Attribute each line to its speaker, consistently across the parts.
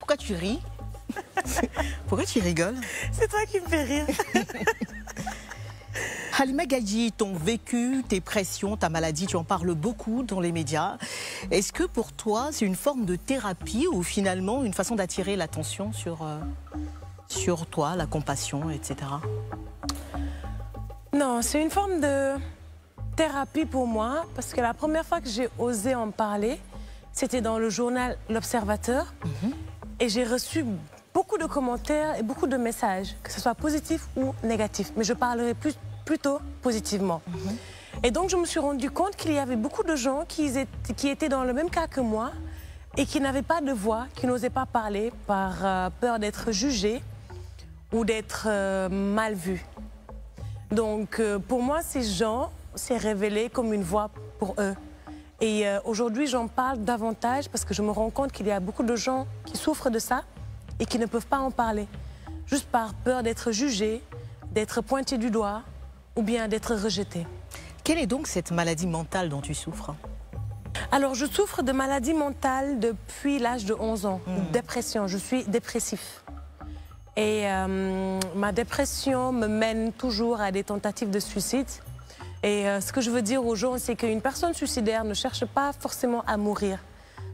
Speaker 1: Pourquoi tu ris? Pourquoi tu rigoles?
Speaker 2: C'est toi qui me fais rire.
Speaker 1: Halima Gaïdji, ton vécu, tes pressions, ta maladie, tu en parles beaucoup dans les médias. Est-ce que pour toi, c'est une forme de thérapie ou finalement une façon d'attirer l'attention sur toi, la compassion, etc.
Speaker 2: Non, c'est une forme de thérapie pour moi parce que la première fois que j'ai osé en parler, c'était dans le journal L'Observateur et j'ai reçu beaucoup de commentaires et beaucoup de messages, que ce soit positif ou négatif. Mais je parlerai plutôt positivement. Et donc je me suis rendu compte qu'il y avait beaucoup de gens qui étaient dans le même cas que moi et qui n'avaient pas de voix, qui n'osaient pas parler par peur d'être jugés ou d'être mal vus. Donc pour moi, ces gens s'est révélé comme une voix pour eux. Et aujourd'hui, j'en parle davantage parce que je me rends compte qu'il y a beaucoup de gens qui souffrent de ça et qui ne peuvent pas en parler, juste par peur d'être jugés, d'être pointés du doigt ou bien d'être rejetés.
Speaker 1: Quelle est donc cette maladie mentale dont tu souffres?
Speaker 2: Alors, je souffre de maladie mentale depuis l'âge de 11 ans, de dépression. Je suis dépressif. Et ma dépression me mène toujours à des tentatives de suicide. Et ce que je veux dire aux gens, c'est qu'une personne suicidaire ne cherche pas forcément à mourir,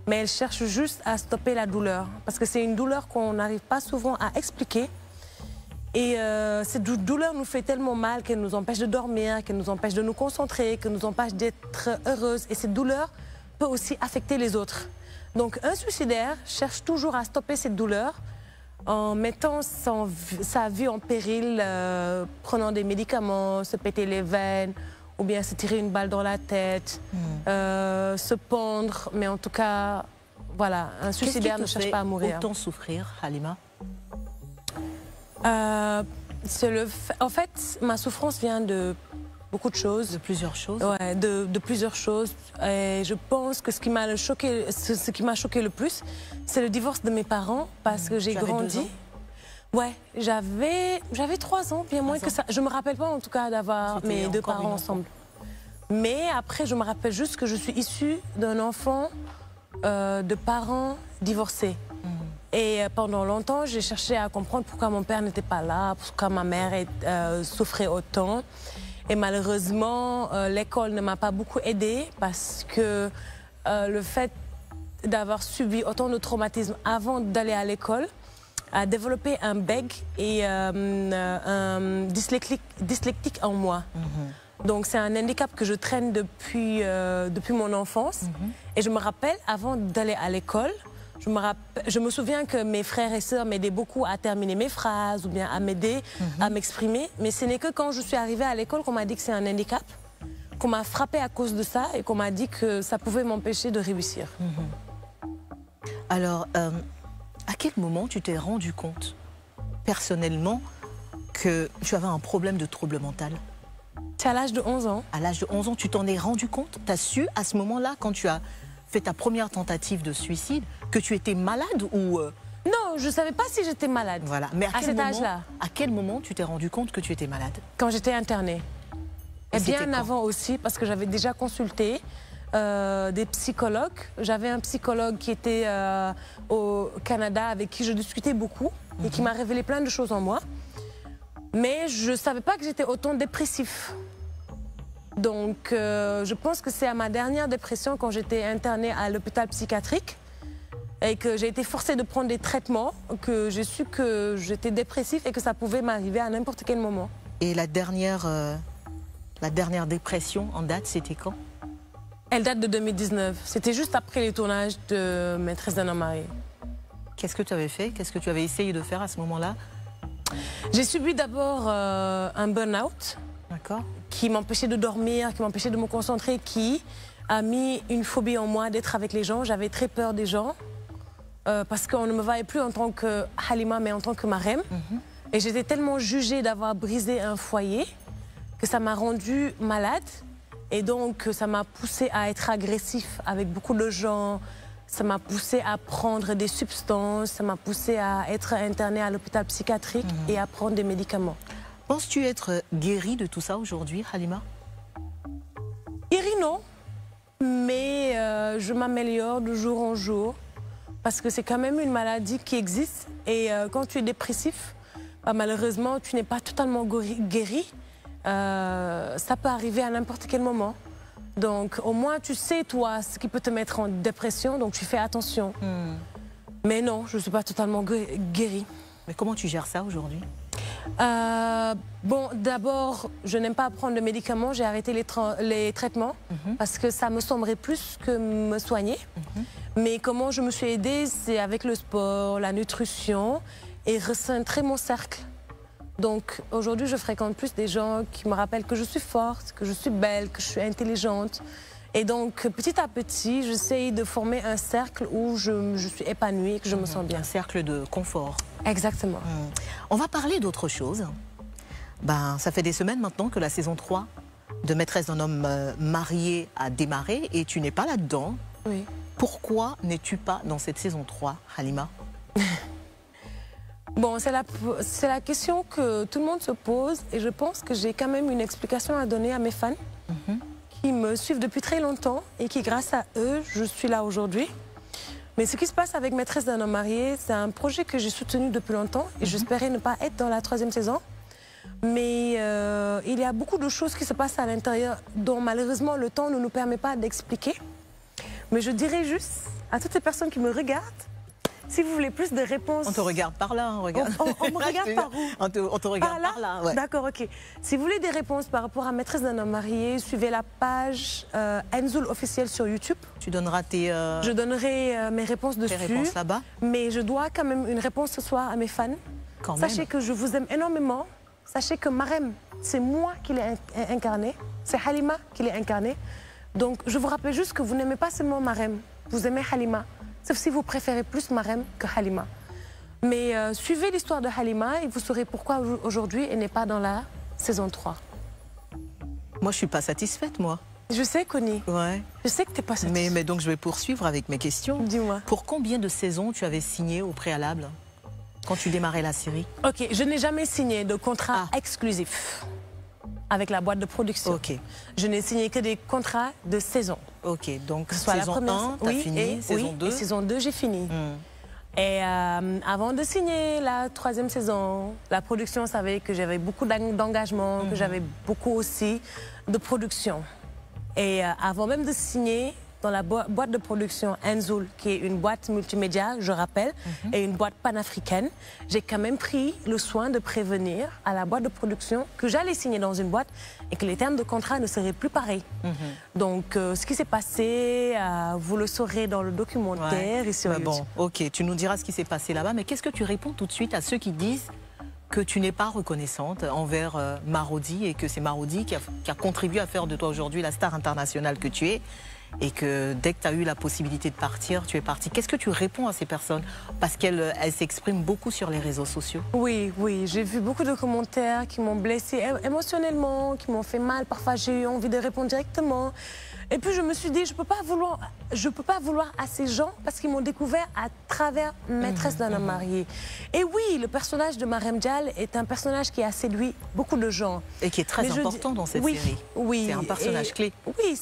Speaker 2: mais elle cherche juste à stopper la douleur. Parce que c'est une douleur qu'on n'arrive pas souvent à expliquer. Et cette douleur nous fait tellement mal qu'elle nous empêche de dormir, qu'elle nous empêche de nous concentrer, qu'elle nous empêche d'être heureuse. Et cette douleur peut aussi affecter les autres. Donc un suicidaire cherche toujours à stopper cette douleur en mettant sa vie en péril, prenant des médicaments, se péter les veines, ou bien se tirer une balle dans la tête, se pendre. Mais en tout cas, voilà, un suicidaire ne cherche pas à mourir.
Speaker 1: Autant souffrir, Halima?
Speaker 2: En fait, ma souffrance vient de beaucoup de choses.
Speaker 1: De plusieurs choses?
Speaker 2: Ouais, de plusieurs choses. Et je pense que ce qui m'a choqué le plus, c'est le divorce de mes parents, parce que j'ai grandi.
Speaker 1: 2 ans?
Speaker 2: Ouais, j'avais 3 ans, bien moins que ça. Je me rappelle pas en tout cas d'avoir mes 2 parents ensemble. Mais après, je me rappelle juste que je suis issue d'un enfant de parents divorcés. Et pendant longtemps, j'ai cherché à comprendre pourquoi mon père n'était pas là, pourquoi ma mère souffrait autant. Et malheureusement, l'école ne m'a pas beaucoup aidée parce que le fait d'avoir subi autant de traumatismes avant d'aller à l'école a développé un bègue et un dyslexique en moi. Donc c'est un handicap que je traîne depuis mon enfance. Et je me rappelle, avant d'aller à l'école, je me souviens que mes frères et sœurs m'aidaient beaucoup à terminer mes phrases ou bien à m'aider à m'exprimer. Mais ce n'est que quand je suis arrivée à l'école qu'on m'a dit que c'est un handicap, qu'on m'a frappée à cause de ça et qu'on m'a dit que ça pouvait m'empêcher de réussir.
Speaker 1: Alors, à quel moment tu t'es rendu compte, personnellement, que tu avais un problème de trouble mental?
Speaker 2: C'est à l'âge de 11 ans.
Speaker 1: À l'âge de 11 ans, tu t'en es rendu compte? Tu as su à ce moment-là, quand tu as fait ta première tentative de suicide, que tu étais malade ou...
Speaker 2: Non, je ne savais pas si j'étais malade.
Speaker 1: Voilà. Mais
Speaker 2: à cet âge-là.
Speaker 1: À quel moment tu t'es rendu compte que tu étais malade?
Speaker 2: Quand j'étais internée. Et bien avant aussi, parce que j'avais déjà consulté des psychologues. J'avais un psychologue qui était au Canada avec qui je discutais beaucoup et qui m'a révélé plein de choses en moi. Mais je ne savais pas que j'étais autant dépressif. Donc je pense que c'est à ma dernière dépression, quand j'étais internée à l'hôpital psychiatrique et que j'ai été forcée de prendre des traitements, que j'ai su que j'étais dépressif et que ça pouvait m'arriver à n'importe quel moment.
Speaker 1: Et la dernière dépression en date, c'était quand?
Speaker 2: Elle date de 2019. C'était juste après les tournages de Maîtresse d'un homme marié.
Speaker 1: Qu'est-ce que tu avais fait? Qu'est-ce que tu avais essayé de faire à ce moment-là?
Speaker 2: J'ai subi d'abord un burn-out.
Speaker 1: D'accord.
Speaker 2: Qui m'empêchait de dormir, qui m'empêchait de me concentrer, qui a mis une phobie en moi d'être avec les gens. J'avais très peur des gens parce qu'on ne me voyait plus en tant que Halima, mais en tant que Marème. Et j'étais tellement jugée d'avoir brisé un foyer que ça m'a rendue malade. Et donc, ça m'a poussée à être agressif avec beaucoup de gens. Ça m'a poussée à prendre des substances. Ça m'a poussée à être internée à l'hôpital psychiatrique et à prendre des médicaments.
Speaker 1: Penses-tu être guérie de tout ça aujourd'hui, Halima?
Speaker 2: Guérie, non. Mais je m'améliore de jour en jour. parce que c'est quand même une maladie qui existe. Et quand tu es dépressif, bah, malheureusement, tu n'es pas totalement guéri. Ça peut arriver à n'importe quel moment. Donc, au moins, tu sais, toi, ce qui peut te mettre en dépression, donc tu fais attention. Mais non, je ne suis pas totalement guérie.
Speaker 1: Mais comment tu gères ça aujourd'hui?
Speaker 2: Bon, d'abord, je n'aime pas prendre de médicaments. J'ai arrêté les traitements parce que ça me semblerait plus que me soigner. Mais comment je me suis aidée, c'est avec le sport, la nutrition et recentrer mon cercle. Donc aujourd'hui, je fréquente plus des gens qui me rappellent que je suis forte, que je suis belle, que je suis intelligente. Et donc, petit à petit, j'essaye de former un cercle où je suis épanouie, que je me sens bien.
Speaker 1: Un cercle de confort.
Speaker 2: Exactement.
Speaker 1: On va parler d'autre chose. Ben, ça fait des semaines maintenant que la saison 3 de Maîtresse d'un homme marié a démarré et tu n'es pas là-dedans.
Speaker 2: Oui.
Speaker 1: Pourquoi n'es-tu pas dans cette saison 3, Halima?
Speaker 2: Bon, c'est la question que tout le monde se pose et je pense que j'ai quand même une explication à donner à mes fans qui me suivent depuis très longtemps et qui, grâce à eux, je suis là aujourd'hui. Mais ce qui se passe avec Maîtresse d'un homme marié, c'est un projet que j'ai soutenu depuis longtemps et j'espérais ne pas être dans la 3e saison. Mais il y a beaucoup de choses qui se passent à l'intérieur dont malheureusement le temps ne nous permet pas d'expliquer. Mais je dirais juste à toutes ces personnes qui me regardent, si vous voulez plus de réponses...
Speaker 1: On te regarde par là, hein, regarde.
Speaker 2: On me regarde par où?
Speaker 1: On te regarde par là, ouais.
Speaker 2: D'accord, ok. Si vous voulez des réponses par rapport à Maîtresse d'un homme marié, suivez la page Enzoul officielle sur YouTube.
Speaker 1: Tu donneras tes...
Speaker 2: Je donnerai mes réponses dessus.
Speaker 1: Tes réponses là-bas.
Speaker 2: Mais je dois quand même une réponse ce soir à mes fans.
Speaker 1: Quand
Speaker 2: Sachez
Speaker 1: même.
Speaker 2: que je vous aime énormément. Sachez que Marème, c'est moi qui l'ai incarné. C'est Halima qui l'ai incarné. Donc, je vous rappelle juste que vous n'aimez pas seulement Marème. Vous aimez Halima. Sauf si vous préférez plus Marème que Halima. Mais suivez l'histoire de Halima et vous saurez pourquoi aujourd'hui elle n'est pas dans la saison 3.
Speaker 1: Moi, je ne suis pas satisfaite, moi.
Speaker 2: Je sais, Connie.
Speaker 1: Ouais.
Speaker 2: Je sais que tu n'es pas satisfaite.
Speaker 1: Mais donc, je vais poursuivre avec mes questions.
Speaker 2: Dis-moi.
Speaker 1: Pour combien de saisons tu avais signé au préalable quand tu démarrais la série?
Speaker 2: Ok, je n'ai jamais signé de contrat exclusif avec la boîte de production.
Speaker 1: Ok.
Speaker 2: Je n'ai signé que des contrats de saison.
Speaker 1: Ok, donc
Speaker 2: Soit
Speaker 1: saison 1, tu as fini, saison 2.
Speaker 2: Et saison 2, j'ai fini. Et avant de signer la 3e saison, la production savait que j'avais beaucoup d'engagement, que j'avais beaucoup aussi de production. Et avant même de signer dans la boîte de production Enzoul, qui est une boîte multimédia, je rappelle, et une boîte panafricaine, j'ai quand même pris le soin de prévenir à la boîte de production que j'allais signer dans une boîte et que les termes de contrat ne seraient plus pareils. Donc, ce qui s'est passé, vous le saurez dans le documentaire et sur YouTube.
Speaker 1: Bon, ok, tu nous diras ce qui s'est passé là-bas, mais qu'est-ce que tu réponds tout de suite à ceux qui disent que tu n'es pas reconnaissante envers Marodi et que c'est Marodi qui a contribué à faire de toi aujourd'hui la star internationale que tu es et que dès que tu as eu la possibilité de partir, tu es partie. Qu'est-ce que tu réponds à ces personnes? Parce qu'elles s'expriment beaucoup sur les réseaux sociaux. Oui,
Speaker 2: oui, j'ai vu beaucoup de commentaires qui m'ont blessée émotionnellement, qui m'ont fait mal. Parfois, j'ai eu envie de répondre directement. Et puis, je me suis dit, je ne peux pas vouloir à ces gens parce qu'ils m'ont découvert à travers Maîtresse d'un homme marié. Et oui, le personnage de Marème Dial est un personnage qui a séduit beaucoup de gens.
Speaker 1: Et qui est très important dans cette série.
Speaker 2: Oui,
Speaker 1: c'est un personnage clé.
Speaker 2: Oui,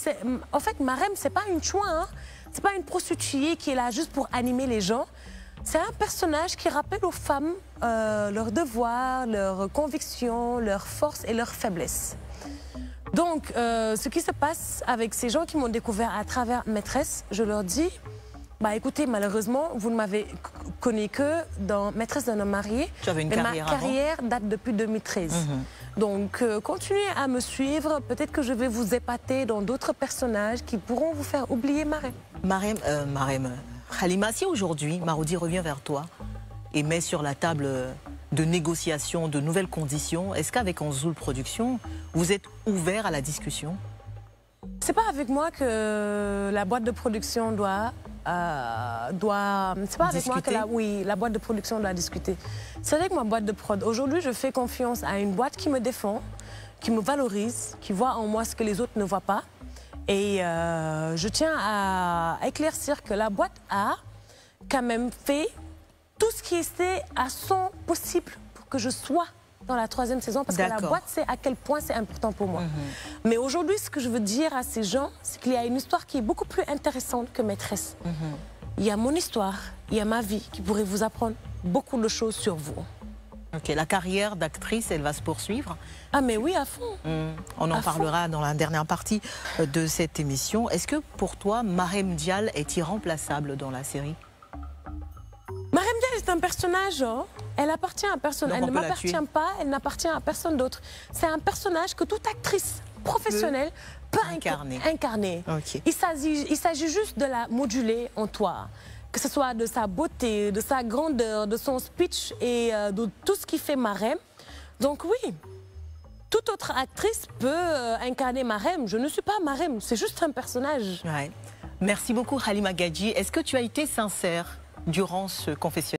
Speaker 2: en fait, Marème, ce n'est pas une chouin, hein. Ce n'est pas une prostituée qui est là juste pour animer les gens. C'est un personnage qui rappelle aux femmes leurs devoirs, leurs convictions, leurs forces et leurs faiblesses. Donc, ce qui se passe avec ces gens qui m'ont découvert à travers Maîtresse, je leur dis, bah écoutez, malheureusement, vous ne m'avez connu que dans Maîtresse d'un homme marié.
Speaker 1: Tu avais une carrière
Speaker 2: ma carrière date depuis 2013. Donc, continuez à me suivre. Peut-être que je vais vous épater dans d'autres personnages qui pourront vous faire oublier Marème.
Speaker 1: Halima, si aujourd'hui, Marodi revient vers toi et met sur la table de négociation, de nouvelles conditions, est-ce qu'avec Enzoul Productions, vous êtes ouvert à la discussion?
Speaker 2: C'est pas avec moi que la boîte de production doit... c'est pas avec moi que la boîte de production doit discuter. C'est avec ma boîte de prod. Aujourd'hui, je fais confiance à une boîte qui me défend, qui me valorise, qui voit en moi ce que les autres ne voient pas. Et je tiens à éclaircir que la boîte a quand même fait tout ce qui était à son possible pour que je sois dans la 3e saison, parce que la boîte sait à quel point c'est important pour moi. Mais aujourd'hui, ce que je veux dire à ces gens, c'est qu'il y a une histoire qui est beaucoup plus intéressante que Maîtresse. il y a mon histoire, il y a ma vie qui pourrait vous apprendre beaucoup de choses sur vous.
Speaker 1: Ok, la carrière d'actrice, elle va se poursuivre.
Speaker 2: Ah mais oui, à fond.
Speaker 1: On en parlera dans la dernière partie de cette émission. Est-ce que pour toi, Marème Dial est irremplaçable dans la série?
Speaker 2: Marème Dial est un personnage, hein. Elle appartient à personne. Elle ne m'appartient pas, elle n'appartient à personne d'autre. C'est un personnage que toute actrice professionnelle peut incarner.
Speaker 1: Okay.
Speaker 2: Il s'agit juste de la moduler en toi. Que ce soit de sa beauté, de sa grandeur, de son speech et de tout ce qui fait Marème. Donc oui, toute autre actrice peut incarner Marème. Je ne suis pas Marème, c'est juste un personnage.
Speaker 1: Ouais. Merci beaucoup Halima Gadji. Est-ce que tu as été sincère durant ce confessionnal?